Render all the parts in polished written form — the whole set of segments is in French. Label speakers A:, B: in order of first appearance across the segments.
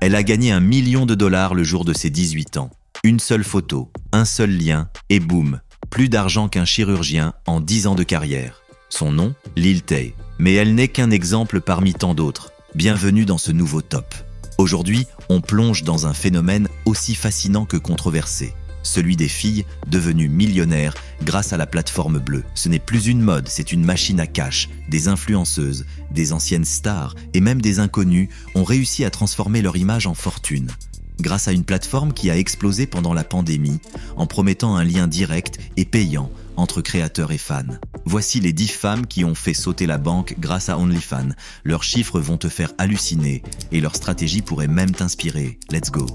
A: Elle a gagné $1 million le jour de ses 18 ans. Une seule photo, un seul lien, et boum, plus d'argent qu'un chirurgien en 10 ans de carrière. Son nom, Lil Tay. Mais elle n'est qu'un exemple parmi tant d'autres. Bienvenue dans ce nouveau top. Aujourd'hui, on plonge dans un phénomène aussi fascinant que controversé. Celui des filles devenues millionnaires grâce à la plateforme bleue. Ce n'est plus une mode, c'est une machine à cash. Des influenceuses, des anciennes stars et même des inconnus ont réussi à transformer leur image en fortune. Grâce à une plateforme qui a explosé pendant la pandémie en promettant un lien direct et payant entre créateurs et fans. Voici les 10 femmes qui ont fait sauter la banque grâce à OnlyFans. Leurs chiffres vont te faire halluciner et leur stratégie pourrait même t'inspirer. Let's go.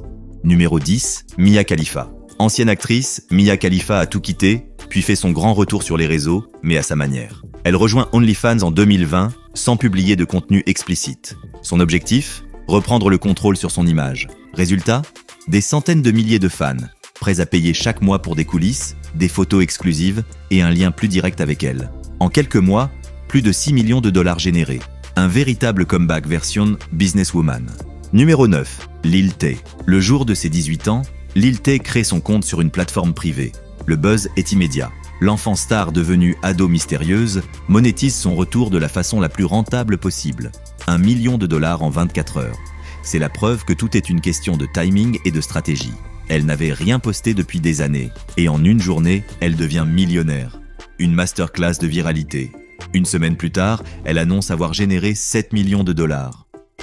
A: Numéro 10, Mia Khalifa. Ancienne actrice, Mia Khalifa a tout quitté, puis fait son grand retour sur les réseaux, mais à sa manière. Elle rejoint OnlyFans en 2020, sans publier de contenu explicite. Son objectif ? Reprendre le contrôle sur son image. Résultat ? Des centaines de milliers de fans, prêts à payer chaque mois pour des coulisses, des photos exclusives et un lien plus direct avec elle. En quelques mois, plus de $6 millions générés. Un véritable comeback version businesswoman. Numéro 9, Lil Tay. Le jour de ses 18 ans, Lil Tay crée son compte sur une plateforme privée. Le buzz est immédiat. L'enfant star devenue ado mystérieuse monétise son retour de la façon la plus rentable possible. $1 million en 24 heures. C'est la preuve que tout est une question de timing et de stratégie. Elle n'avait rien posté depuis des années. Et en une journée, elle devient millionnaire. Une masterclass de viralité. Une semaine plus tard, elle annonce avoir généré $7 millions.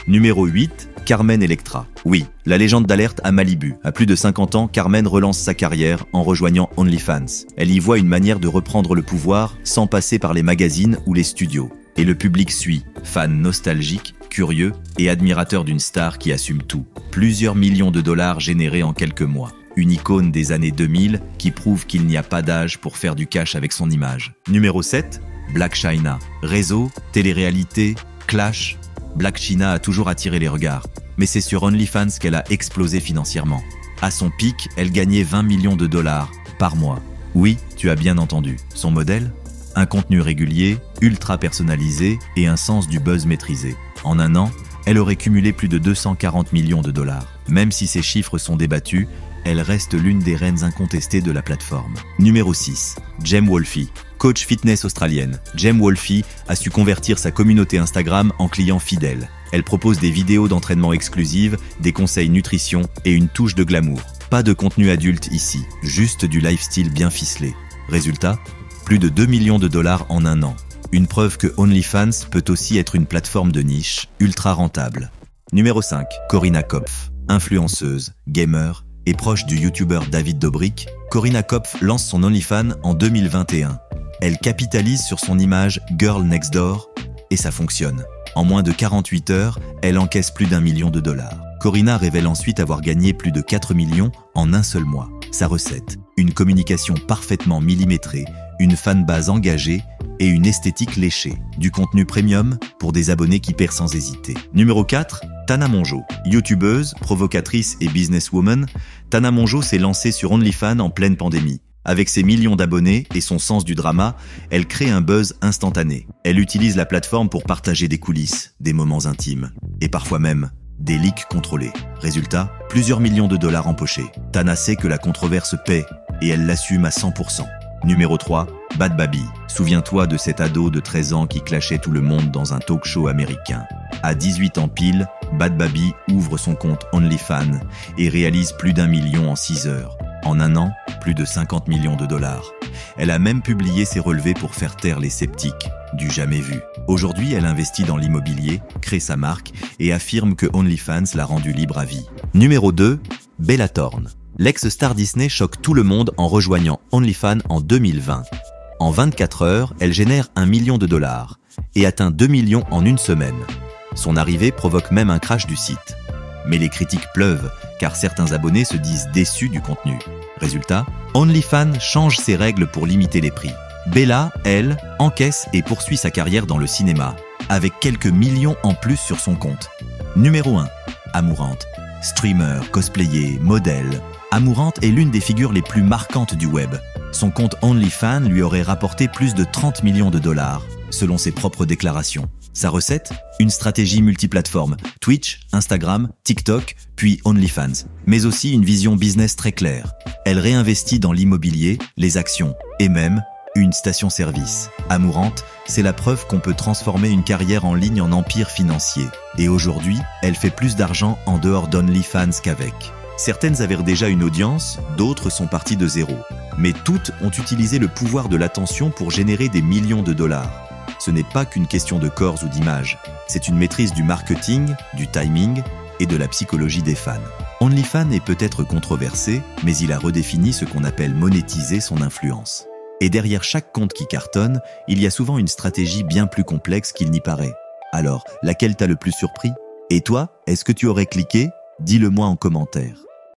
A: Numéro 8, Carmen Electra. Oui, la légende d'alerte à Malibu. À plus de 50 ans, Carmen relance sa carrière en rejoignant OnlyFans. Elle y voit une manière de reprendre le pouvoir sans passer par les magazines ou les studios. Et le public suit, fans nostalgiques, curieux et admirateurs d'une star qui assume tout. Plusieurs millions de dollars générés en quelques mois. Une icône des années 2000 qui prouve qu'il n'y a pas d'âge pour faire du cash avec son image. Numéro 7, Blac Chyna. Réseau, télé-réalité, clash. Blac Chyna a toujours attiré les regards, mais c'est sur OnlyFans qu'elle a explosé financièrement. À son pic, elle gagnait $20 millions par mois. Oui, tu as bien entendu. Son modèle ? Un contenu régulier, ultra personnalisé et un sens du buzz maîtrisé. En un an, elle aurait cumulé plus de $240 millions. Même si ces chiffres sont débattus, elle reste l'une des reines incontestées de la plateforme. Numéro 6, Gem Wolfie. Coach fitness australienne, Gem Wolfie a su convertir sa communauté Instagram en clients fidèles. Elle propose des vidéos d'entraînement exclusives, des conseils nutrition et une touche de glamour. Pas de contenu adulte ici, juste du lifestyle bien ficelé. Résultat ? Plus de $2 millions en un an. Une preuve que OnlyFans peut aussi être une plateforme de niche, ultra rentable. Numéro 5, Corinna Kopf. Influenceuse, gamer et proche du youtubeur David Dobrik, Corinna Kopf lance son OnlyFans en 2021. Elle capitalise sur son image Girl Next Door et ça fonctionne. En moins de 48 heures, elle encaisse plus d'$1 million. Corinna révèle ensuite avoir gagné plus de 4 millions en un seul mois. Sa recette, une communication parfaitement millimétrée, une fanbase engagée et une esthétique léchée. Du contenu premium pour des abonnés qui percent sans hésiter. Numéro 4, Tana Mongeau. Youtubeuse, provocatrice et businesswoman, Tana Mongeau s'est lancée sur OnlyFans en pleine pandémie. Avec ses millions d'abonnés et son sens du drama, elle crée un buzz instantané. Elle utilise la plateforme pour partager des coulisses, des moments intimes et parfois même des leaks contrôlés. Résultat, plusieurs millions de dollars empochés. Tana sait que la controverse paie et elle l'assume à 100%. Numéro 3, Bhad Bhabie. Souviens-toi de cet ado de 13 ans qui clashait tout le monde dans un talk show américain. À 18 ans pile, Bhad Bhabie ouvre son compte OnlyFans et réalise plus d'1 million en 6 heures. En un an, plus de $50 millions. Elle a même publié ses relevés pour faire taire les sceptiques, du jamais vu. Aujourd'hui, elle investit dans l'immobilier, crée sa marque et affirme que OnlyFans l'a rendue libre à vie. Numéro 2, Bella Thorne. L'ex-star Disney choque tout le monde en rejoignant OnlyFans en 2020. En 24 heures, elle génère $1 million et atteint 2 millions en une semaine. Son arrivée provoque même un crash du site. Mais les critiques pleuvent, car certains abonnés se disent déçus du contenu. Résultat, OnlyFans change ses règles pour limiter les prix. Bella, elle, encaisse et poursuit sa carrière dans le cinéma, avec quelques millions en plus sur son compte. Numéro 1, Amourante. Streamer, cosplayer, modèle. Amourante est l'une des figures les plus marquantes du web. Son compte OnlyFans lui aurait rapporté plus de $30 millions, selon ses propres déclarations. Sa recette ? Une stratégie multiplateforme, Twitch, Instagram, TikTok, puis puis OnlyFans, mais aussi une vision business très claire. Elle réinvestit dans l'immobilier, les actions et même une station-service. Amourante, c'est la preuve qu'on peut transformer une carrière en ligne en empire financier. Et aujourd'hui, elle fait plus d'argent en dehors d'OnlyFans qu'avec. Certaines avaient déjà une audience, d'autres sont parties de zéro. Mais toutes ont utilisé le pouvoir de l'attention pour générer des millions de dollars. Ce n'est pas qu'une question de corps ou d'image. C'est une maîtrise du marketing, du timing et de la psychologie des fans. OnlyFans est peut-être controversé, mais il a redéfini ce qu'on appelle monétiser son influence. Et derrière chaque compte qui cartonne, il y a souvent une stratégie bien plus complexe qu'il n'y paraît. Alors, laquelle t'a le plus surpris? Et toi, est-ce que tu aurais cliqué? Dis-le moi en commentaire.